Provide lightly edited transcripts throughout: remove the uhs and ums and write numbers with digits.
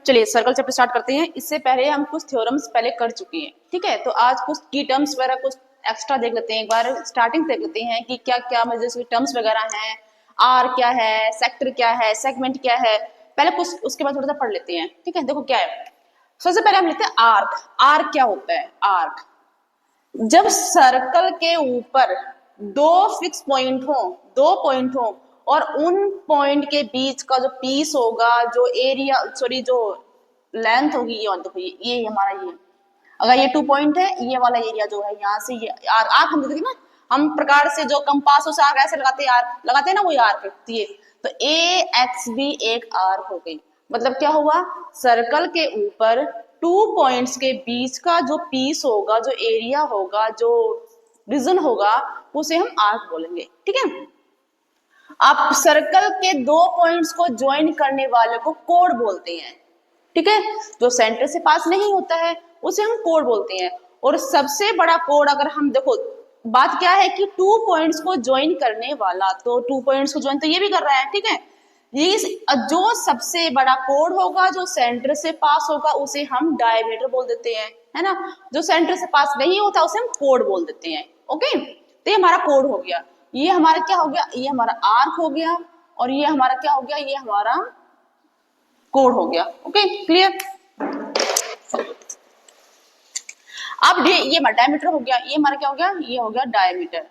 चलिए circle chapter start करते हैं। इससे पहले हम कुछ थ्योरम्स पहले कर चुके हैं, ठीक है। तो आज कुछ की टर्म्स वगैरह कुछ एक्स्ट्रा देख लेते हैं, एक बार स्टार्टिंग देख लेते हैं कि क्या क्या जैसे टर्म्स वगैरह हैं। आर क्या है, सेक्टर क्या है, सेगमेंट क्या है, पहले कुछ उसके बाद थोड़ा सा पढ़ लेते हैं, ठीक है। देखो क्या है, सबसे पहले हम लेते हैं आर्क। आर्क क्या होता है? आर्क जब सर्कल के ऊपर दो फिक्स पॉइंट हो, दो पॉइंट हो और उन पॉइंट के बीच का जो पीस होगा, जो एरिया सॉरी जो लेंथ होगी, ये और देखो ये हमारा ये अगर ये 2 पॉइंट है, ये वाला एरिया जो है यहाँ से ये आर्क हम देखते ना, हम प्रकार से जो कंपास से आर्क ऐसे लगाते हैं, आर्क लगाते हैं ना, वही आर्क ये। तो ए एक्स भी एक आर्क हो गई। मतलब क्या हुआ, सर्कल के ऊपर 2 पॉइंट्स के बीच का जो पीस होगा, जो एरिया होगा, जो रीजन होगा, उसे हम आर्क बोलेंगे, ठीक है। आप सर्कल के 2 पॉइंट्स को ज्वाइन करने वाले को कोड बोलते हैं, ठीक है। जो सेंटर से पास नहीं होता है उसे हम कोड बोलते हैं। और सबसे बड़ा कोड अगर हम देखो, बात क्या है कि 2 पॉइंट्स को ज्वाइन करने वाला, तो 2 पॉइंट्स को ज्वाइन तो ये भी कर रहा है, ठीक है। ये जो सबसे बड़ा कोड होगा, जो सेंटर से पास होगा, उसे हम डायमीटर बोल देते हैं, है ना। जो सेंटर से पास नहीं होता उसे हम कोड बोल देते हैं, ओके। तो ये हमारा कोड हो गया, ये हमारा क्या हो गया, ये हमारा आर्क हो गया, और ये हमारा क्या हो गया, ये हमारा कोड हो गया, ओके क्लियर। अब ये हमारा डायमीटर हो गया, ये हमारा क्या हो गया, ये हो गया डायमीटर।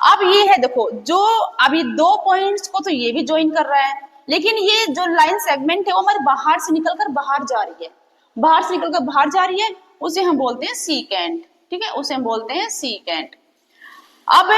अब ये है देखो, जो अभी 2 पॉइंट्स को तो ये भी ज्वाइन कर रहा है, लेकिन ये जो लाइन सेगमेंट है वो हमारे बाहर से निकलकर बाहर जा रही है, बाहर से निकलकर बाहर जा रही है, उसे हम बोलते हैं सीकेंट, ठीक है, उसे हम बोलते हैं सीकेंट। अब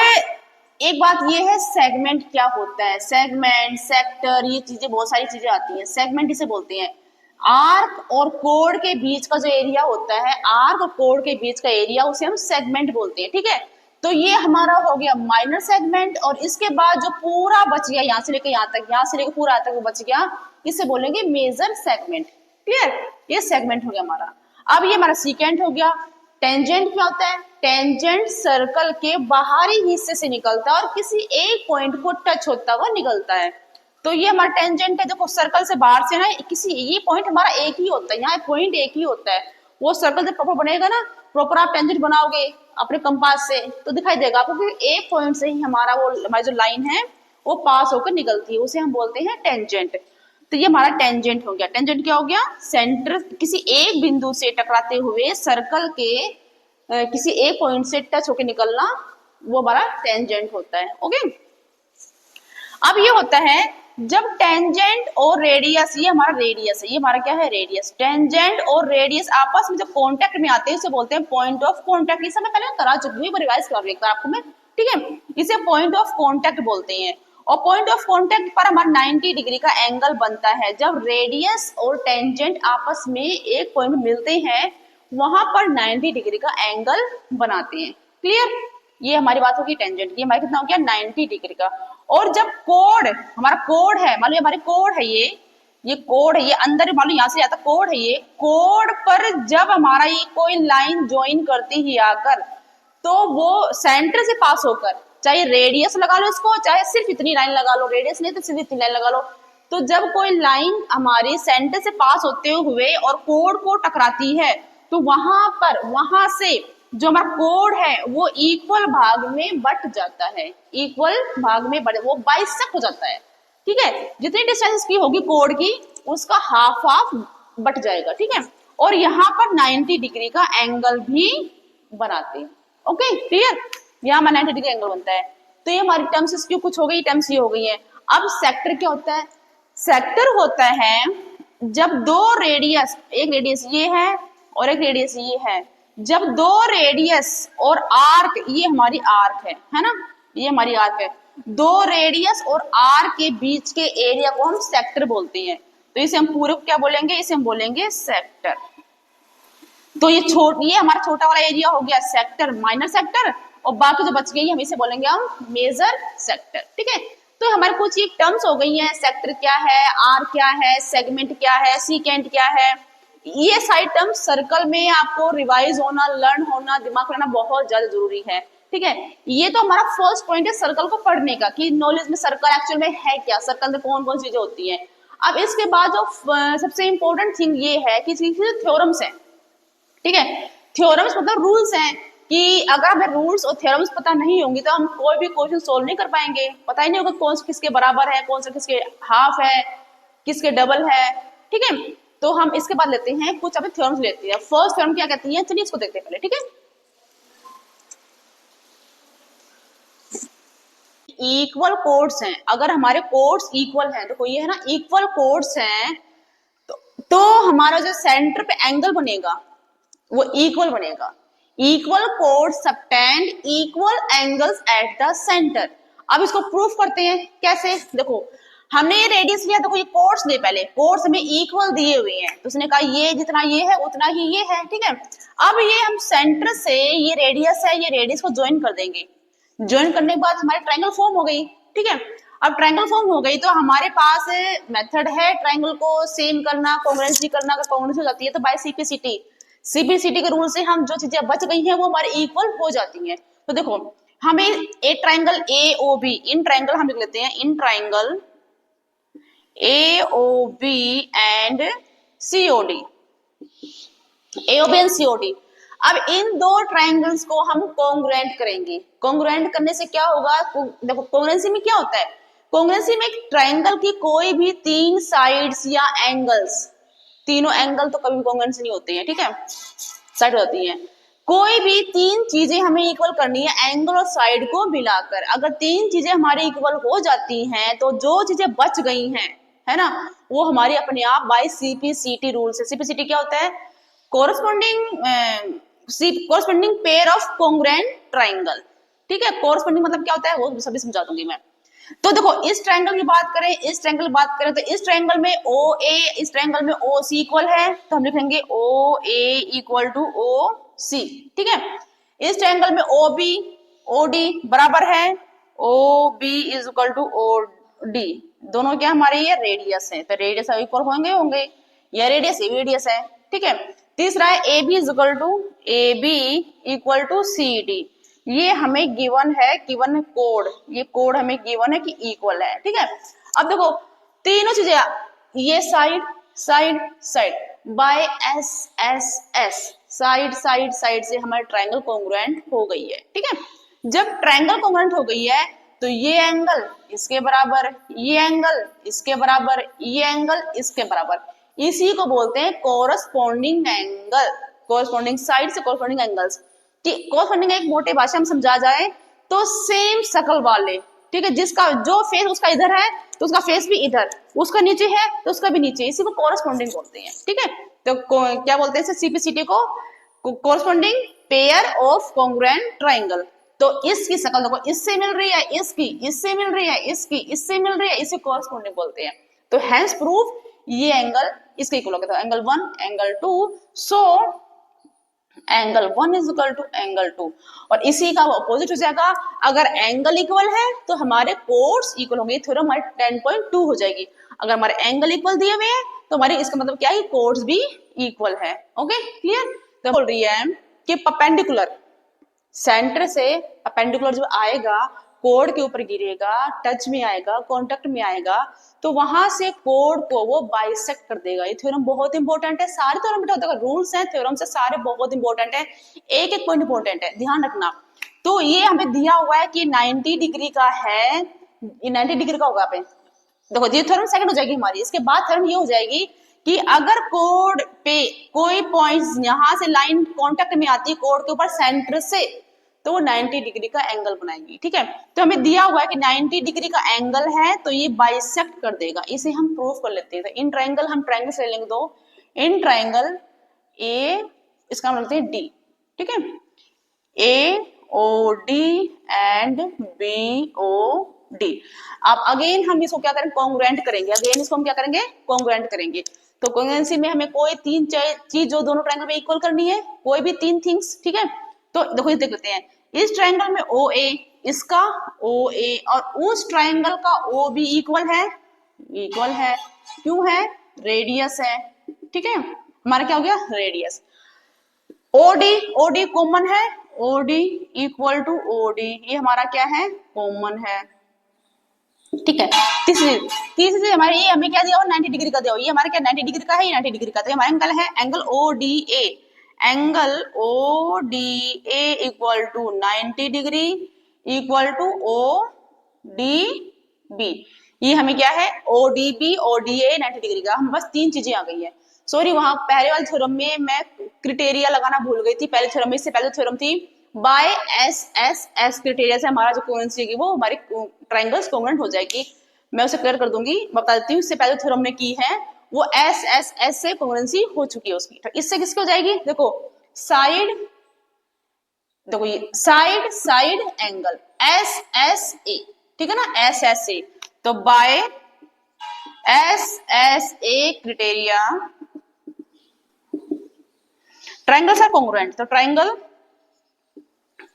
एक बात ये है, सेगमेंट क्या होता है, सेगमेंट, सेक्टर, ये चीजें बहुत सारी चीजें आती हैं। सेगमेंट इसे बोलते हैं आर्क और कोड के बीच का जो एरिया होता है, आर्क और कोड के बीच का एरिया, उसे हम सेगमेंट बोलते हैं, ठीक है। तो ये हमारा हो गया माइनर सेगमेंट, और इसके बाद जो पूरा बच गया यहाँ से लेकर यहाँ तक, यहाँ से लेकर पूरा यहाँ तक वो बच गया, इसे बोलेंगे मेजर सेगमेंट, क्लियर। ये सेगमेंट हो गया हमारा। अब ये हमारा सीकेंट हो गया। टेंजेंट क्या होता है? टेंजेंट सर्कल के बाहरी हिस्से से निकलता है और किसी एक पॉइंट को टच होता हुआ निकलता है। तो ये हमारा टेंजेंट है, देखो सर्कल से बाहर से ना किसी, ये पॉइंट हमारा एक ही होता है, यहाँ पॉइंट एक ही होता है। वो सर्कल जब प्रॉपर बनेगा ना, प्रॉपर आप टेंजेंट बनाओगे अपने कंपास से, तो दिखाई देगा आपको कि एक पॉइंट से ही हमारा वो हमारी जो लाइन है वो पास होकर निकलती है, उसे हम बोलते हैं टेंजेंट। तो ये हमारा टेंजेंट हो गया। टेंजेंट क्या हो गया? सेंटर किसी एक बिंदु से टकराते हुए सर्कल के किसी एक पॉइंट से टच होकर निकलना, वो हमारा टेंजेंट होता है, ओके। अब ये होता है जब टेंजेंट और रेडियस, ये हमारा रेडियस है, ये हमारा क्या है, रेडियस। टेंजेंट और रेडियस आपस में जब कांटेक्ट में आते हैं, इसे बोलते हैं पॉइंट ऑफ कांटेक्ट। इसे मैं पहले करा चुकी हूँ, रिवाइज कर रही हूँ एक बार आपको मैं, ठीक है। इसे पॉइंट ऑफ कांटेक्ट बोलते हैं। और पॉइंट ऑफ कांटेक्ट पर हमारा 90 डिग्री का एंगल बनता है जब रेडियस और टेंजेंट आपस में एक पॉइंट मिलते हैं, वहां पर 90 डिग्री का एंगल बनाते हैं, क्लियर। ये हमारी बात होगी टेंजेंट की, हमारा कितना हो गया, 90 डिग्री का। और जब कोड, हमारा कोड है, मान लो हमारे कोड है, ये कोड है, ये अंदर मान लो यहाँ से आता कोड है, ये कोड पर जब हमारा ये कोई लाइन ज्वाइन करती ही आकर, तो वो सेंटर से पास होकर, चाहे रेडियस लगा लो इसको, चाहे सिर्फ इतनी लाइन लगा लो, रेडियस नहीं तो सिर्फ इतनी लाइन लगा लो, तो जब कोई लाइन हमारी सेंटर से पास होते हुए और कोड को टकराती है, तो वहां से जो हमारा कोड है वो इक्वल भाग में बट जाता है, इक्वल भाग में बट, वो बाइसेक्ट हो जाता है, ठीक है। जितनी डिस्टेंस की होगी कोड की, उसका हाफ हाफ बट जाएगा, ठीक है। और यहाँ पर 90 डिग्री का एंगल भी बनाते हैं, ओके क्लियर। यहाँ पर 90 डिग्री एंगल बनता है। तो ये हमारी टर्म्स इसकी कुछ हो गई, टर्म्स ये हो गई है। अब सेक्टर क्या होता है? सेक्टर होता है जब दो रेडियस, एक रेडियस ये है और एक रेडियस ये है, जब दो रेडियस और आर्क, ये हमारी आर्क है ना, ये हमारी आर्क है, दो रेडियस और आर्क के बीच के एरिया को हम सेक्टर बोलते हैं। तो इसे हम पूरे क्या बोलेंगे, इसे हम बोलेंगे सेक्टर। तो ये हमारा छोटा वाला एरिया हो गया सेक्टर, माइनर सेक्टर, और बाकी जो बच गई हम इसे बोलेंगे हम मेजर सेक्टर, ठीक है। तो हमारे कुछ ये टर्म्स हो गई हैं, सेक्टर क्या है, आर क्या है, सेगमेंट क्या है, सीकेंट क्या है। ये सारी टर्म्स सर्कल में आपको रिवाइज होना, लर्न होना, दिमाग रहना बहुत ज्यादा जरूरी है, ठीक है। ये तो हमारा फर्स्ट पॉइंट है सर्कल को पढ़ने का, कि नॉलेज में सर्कल एक्चुअल में है क्या, सर्कल में कौन कौन चीजें होती हैं। अब इसके बाद जो सबसे इंपॉर्टेंट थिंग ये है कि थ्योरम्स है, ठीक है। थ्योरम्स मतलब रूल्स हैं कि अगर हमें रूल्स और थ्योरम्स पता नहीं होंगी तो हम कोई भी क्वेश्चन सोल्व नहीं कर पाएंगे, पता ही नहीं होगा कौन सा किसके बराबर है, कौन सा किसके हाफ है, किसके डबल है, ठीक है। तो हम इसके बाद लेते हैं कुछ अभी थ्योरम्स लेते हैं। फर्स्ट थ्योरम क्या कहती है, चलिए इसको देखते हैं पहले, ठीक है। इक्वल कोड्स हैं, अगर हमारे कोड्स इक्वल हैं, देखो ये है ना इक्वल कोड्स हैं, तो हमारा जो सेंटर पे एंगल बनेगा वो इक्वल बनेगा। Equal code subtend equal angles at the centre. अब इसको प्रूफ करते हैं कैसे, देखो हमने ये रेडियस लिया, देखो ये कोड्स दिए, पहले कोड्स हमें इक्वल दिए हुए हैं, तो उसने कहा ये जितना ये है उतना ही ये है, ठीक है। अब ये हम सेंटर से ये रेडियस है, ये रेडियस को ज्वाइन कर देंगे, ज्वाइन करने के बाद हमारी ट्रायंगल फॉर्म हो गई, ठीक है। अब ट्रायंगल फॉर्म हो गई तो हमारे पास मेथड है ट्रायंगल को सेम करना, कॉन्ग्रुएंसी करना, अगर कॉन्ग्रुएंसी हो जाती है तो बाय सीपीसीटी, सीपीसीटी के रूल से हम जो चीजें बच गई हैं वो हमारे इक्वल हो जाती हैं। तो देखो हमें एक triangle A O B, in triangle हम लिख लेते हैं, in triangle A O B and COD, A O B and COD. अब इन दो ट्रायंगल्स को हम कॉन्ग्रुएंट करेंगे। कॉन्ग्रुएंट करने से क्या होगा, देखो कॉन्ग्रुएंसी में क्या होता है, कॉन्ग्रुएंसी में एक ट्रायंगल की कोई भी तीन साइड्स या एंगल्स, तीनों एंगल तो कभी कॉन्ग्रुएंसी नहीं होते हैं, ठीक है, साइड होती हैं, कोई भी तीन चीजें हमें इक्वल करनी है एंगल और साइड को मिलाकर, अगर तीन चीजें हमारी इक्वल हो जाती हैं तो जो चीजें बच गई हैं, है ना, वो हमारी अपने आप बाय सीपीसीटी रूल से, सीपीसीटी क्या होता है, corresponding pair of congruent triangle, ठीक है। कोरस्पोंडिंग मतलब क्या होता है वो सभी समझा दूंगी मैं। तो देखो इस ट्रायंगल की बात करें, इस ट्रायंगल की बात करें तो इस ट्रायंगल में ओ ए, इस ट्रायंगल में ओ सी इक्वल है, तो हम लिखेंगे ओ ए इक्वल टू ओ सी, ठीक है। इस ट्रायंगल में ओ बी ओ डी बराबर है O B is equal to O D, दोनों क्या हमारे ये रेडियस है, तो रेडियस इक्वल होंगे होंगे, ये रेडियस ये रेडियस है, ठीक है। तीसरा है A B is equal to A B equal to C D, ये हमें गिवन है, गिवन कोड, ये कोड हमें गिवन है कि इक्वल है, ठीक है। अब देखो तीनों चीजें, ये side side side by S S S, side side side से हमारे ट्रायंगल कॉन्ग्रुएंट हो गई है, ठीक है। जब ट्रायंगल कॉन्ग्रुएंट हो गई है तो ये एंगल इसके बराबर, ये एंगल इसके बराबर, ये एंगल इसके बराबर, इसी को बोलते हैं कोरस्पोंडिंग एंगल, कोरस्पोंडिंग साइड से कोरस्पोंडिंग एंगल्स। कोरस्पोंडिंग एक मोटे भाषा में समझा जाए तो सेम शक्ल वाले, ठीक है, जिसका जो फेस उसका इधर है तो उसका फेस भी इधर, उसका नीचे है तो उसका भी नीचे, इसी को कोरस्पोंडिंग बोलते हैं, ठीक है। तो क्या बोलते हैं सीपीसीटी को, corresponding pair of congruent triangle. तो इसकी शक्ल देखो इससे मिल रही है, इसकी इससे मिल रही है, इसकी इससे मिल रही है, इसे कोरस्पोंडिंग बोलते हैं। तो हेंस प्रूफ ये एंगल इसके इक्वल हो गया, angle 1 angle 2, so angle 1 is equal to angle 2, और इसी का अपोजिट हो जाएगा, अगर एंगल इक्वल है तो हमारे कोड्स इक्वल होंगे, थ्योरम हमारी 10.2 हो जाएगी। अगर हमारे एंगल इक्वल दिए हुए हैं तो हमारे इसका मतलब क्या है, कोड्स भी इक्वल है, ओके क्लियर। तो बोल रही है कि परपेंडिकुलर, सेंटर से परपेंडिकुलर जो आएगा कोड के ऊपर गिरेगा, टच में आएगा, कांटेक्ट में आएगा, तो वहां से कोड को वो बाइसेक्ट कर देगा। ये थ्योरम बहुत इंपॉर्टेंट है, सारे थ्योरम बेटा होता है, रूल्स हैं थ्योरम से सारे बहुत इंपॉर्टेंट है, एक एक पॉइंट इंपॉर्टेंट है, ध्यान रखना। तो ये हमें दिया हुआ है कि 90 डिग्री का है, ये 90 डिग्री का होगा पे, देखो ये थ्योरम सेकंड हो जाएगी हमारी। इसके बाद थ्योरम ये हो जाएगी कि अगर कोड पे कोई पॉइंट यहां से लाइन कांटेक्ट में आती है कोड के ऊपर सेंटर से, तो वो 90 डिग्री का एंगल बनाएगी, ठीक है। तो हमें दिया हुआ है कि 90 डिग्री का एंगल है तो ये बाइसेक्ट कर देगा, इसे हम प्रूफ कर लेते हैं। तो इन ट्रायंगल हम ट्रायंगल से लेंगे दो, इन ट्रायंगल ए, इसका हम रखते हैं डी, ठीक है, A O D and B O D. अब अगेन हम इसको क्या करेंगे, कॉन्ग्रुएंट करेंगे, अगेन इसको हम क्या करेंगे, कॉन्ग्रुएंट करेंगे। तो कॉन्ग्रुएंसी में हमें कोई तीन चीज जो दोनों ट्रायंगल में इक्वल करनी है, कोई भी तीन थिंग्स, ठीक है। तो देखो देख लेते हैं, इस ट्रायंगल में ओ ए, इसका ओ ए और उस ट्रायंगल का ओ बी इक्वल है, इक्वल है, क्यों है, रेडियस है, ठीक है, हमारा क्या हो गया रेडियस। ओडी, ओडी कॉमन है, ओडी इक्वल टू ओडी, ये हमारा क्या है कॉमन है, ठीक है। तीसरी तीसरी हमारे ये हमें क्या दिया हुआ 90 डिग्री का दिया हुआ, ये हमारा क्या 90 डिग्री का है, ये 90 डिग्री का, तो हमारा एंगल है angle O D A, angle O D A equal to 90 degree equal to O D B. ये हमें क्या है O D B O D A 90 degree का, हम बस तीन चीजें आ गई है। सॉरी वहां पहले वाले थ्योरम में मैं क्रिटेरिया लगाना भूल गई थी, पहले थ्योरम में, इससे पहले थ्योरम थी bye S S S criteria से हमारा जो कोहेरेंसी होगी वो हमारी ट्रायंगल्स कोंग्रुएंट हो जाएगी। मैं उसे क्लियर कर दूंगी, मैं बता देती हूँ, इससे पहले थ्योरम ने की है वो एस एस एस से कोंग्रुएंसी हो चुकी है उसकी। इससे किसकी हो जाएगी, देखो साइड, देखो ये side side angle S S A, ठीक है ना, एस एस ए, तो by S S A criteria triangles are congruent, तो triangle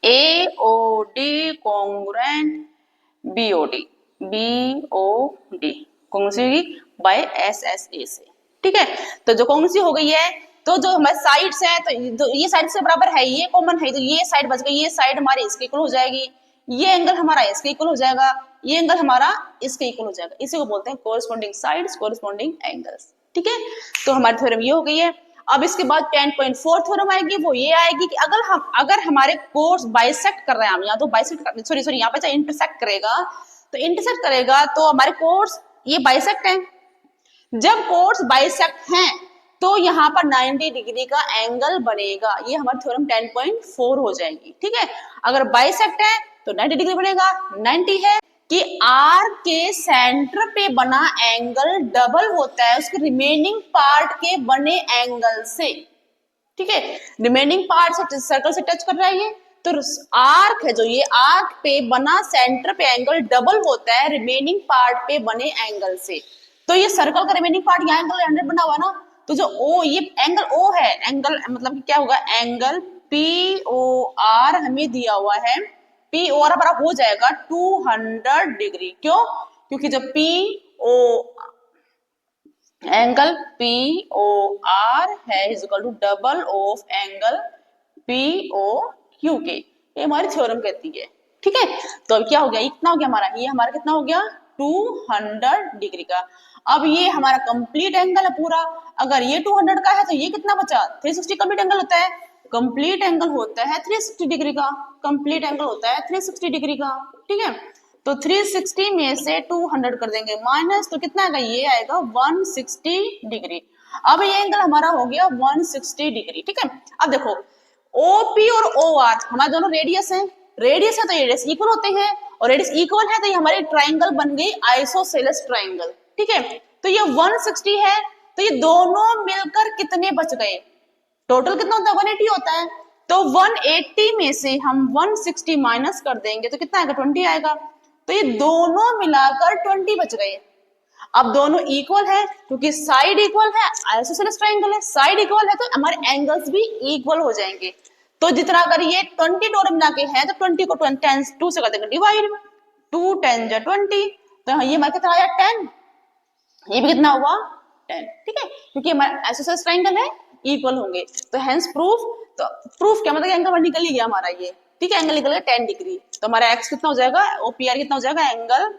AOD congruent BOD BOD कौन सी होगी बाय SSA से, ठीक है। तो जो कौन सी हो गई है, तो जो हमारे साइड्स है तो ये साइड से बराबर है, ये कॉमन है, तो ये साइड बच गई, ये साइड हमारी इसके इक्वल हो जाएगी, ये एंगल हमारा इसके इक्वल हो जाएगा, ये एंगल हमारा इसके इक्वल हो जाएगा, इसी को बोलते हैं कोरस्पॉन्डिंग साइड्स कोरस्पॉन्डिंग एंगल्स, ठीक है। तो हमारी थ्योरम ये हो गई है। अब इसके बाद 10.4 थ्योरम आएगी, वो ये आएगी कि अगर हमारे कोर्स बाइसेक्ट कर रहे हैं हम, या तो बाइसेक्ट सॉरी यहाँ पे चाहे इंटरसेक्ट करेगा, तो इंटरसेक्ट करेगा तो हमारे कोर्स ये बाइसेक्ट है, जब कोर्स बाइसेक्ट हैं तो यहाँ पर 90 डिग्री का एंगल बनेगा, ये हमारी थ्योरम 10.4 हो जाएगी, ठीक है। अगर बाइसेक्ट है तो 90 डिग्री बनेगा, 90 है कि आर के सेंटर पे बना एंगल डबल होता है उसके रिमेनिंग पार्ट के बने एंगल से, ठीक है। रिमेनिंग पार्ट से सर्कल से टच कर रहा है ये, तो आर्क है जो ये आर्क पे बना सेंटर पे एंगल डबल होता है रिमेनिंग पार्ट पे बने एंगल से। तो ये सर्कल का रिमेनिंग पार्ट यहाँ एंगल 100 बना हुआ ना, तो जो ओ ये एंगल ओ है, एंगल मतलब क्या होगा, एंगल पी ओ आर हमें दिया हुआ है, पी ओ आर बराबर हो जाएगा 200 डिग्री, क्यों, क्योंकि जब P O angle P O R है is equal to double of angle P O Q के, ये हमारी थ्योरम कहती है, ठीक है। तो अब क्या हो गया, इतना हो गया हमारा, ये हमारा कितना हो गया 200 डिग्री का। अब ये हमारा कंप्लीट एंगल है पूरा, अगर ये 200 का है तो ये कितना बचा 360, कंप्लीट एंगल होता है, कंप्लीट एंगल होता है 360 डिग्री का, कंप्लीट एंगल होता है 360 डिग्री का, ठीक है। तो 360 में से 200 कर देंगे माइनस, तो कितना आएगा, ये आएगा 160 डिग्री। अब ये एंगल हमारा हो गया 160 डिग्री, ठीक है। अब देखो OP और OR हमारे दोनों रेडियस हैं, रेडियस है तो रेडियस इक्वल होते हैं, और रेडियस इक्वल है तो ये हमारी ट्राइंगल बन गई आइसोसेलेस ट्राइंगल, ठीक है। तो ये 160 है, तो ये दोनों मिलकर कितने बच गए, टोटल कितना होता है 180 होता है, तो 180 में से हम 160 माइनस कर देंगे तो कितना आएगा 20 आएगा, तो ये दोनों मिलाकर 20 बच गए। अब दोनों इक्वल है क्योंकि साइड इक्वल है, आइसोसेलेस ट्रायंगल है, साइड इक्वल है तो हमारे एंगल्स भी इक्वल हो जाएंगे। तो जितना अगर ये 20 टोटल मिला के है तो 20 को 2 से कर देंगे डिवाइड, 2 10 जा 20, तो ये हमारा कितना आया 10, ये भी कितना हुआ 10, ठीक है, क्योंकि हमारा आइसोसेलेस ट्रायंगल है इक्वल होंगे, तो हेंस प्रूफ, तो प्रूफ क्या मतलब एंगल निकल ही गया हमारा ये, ठीक है, एंगल निकल गया 10 डिग्री, तो हमारा एक्स कितना हो जाएगा ओपीआर कितना हो जाएगा, एंगल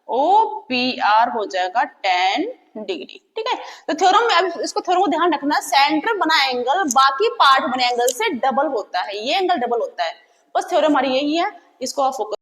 ओपीआर हो जाएगा 10 डिग्री, ठीक है। तो थ्योरम में अब इसको थ्योरम को ध्यान रखना, सेंटर बना एंगल बाकी पार्ट बने एंगल से डबल होता है, ये एंगल डबल होता है, बस थ्योरम हमारी यही है, इसको आप फोकस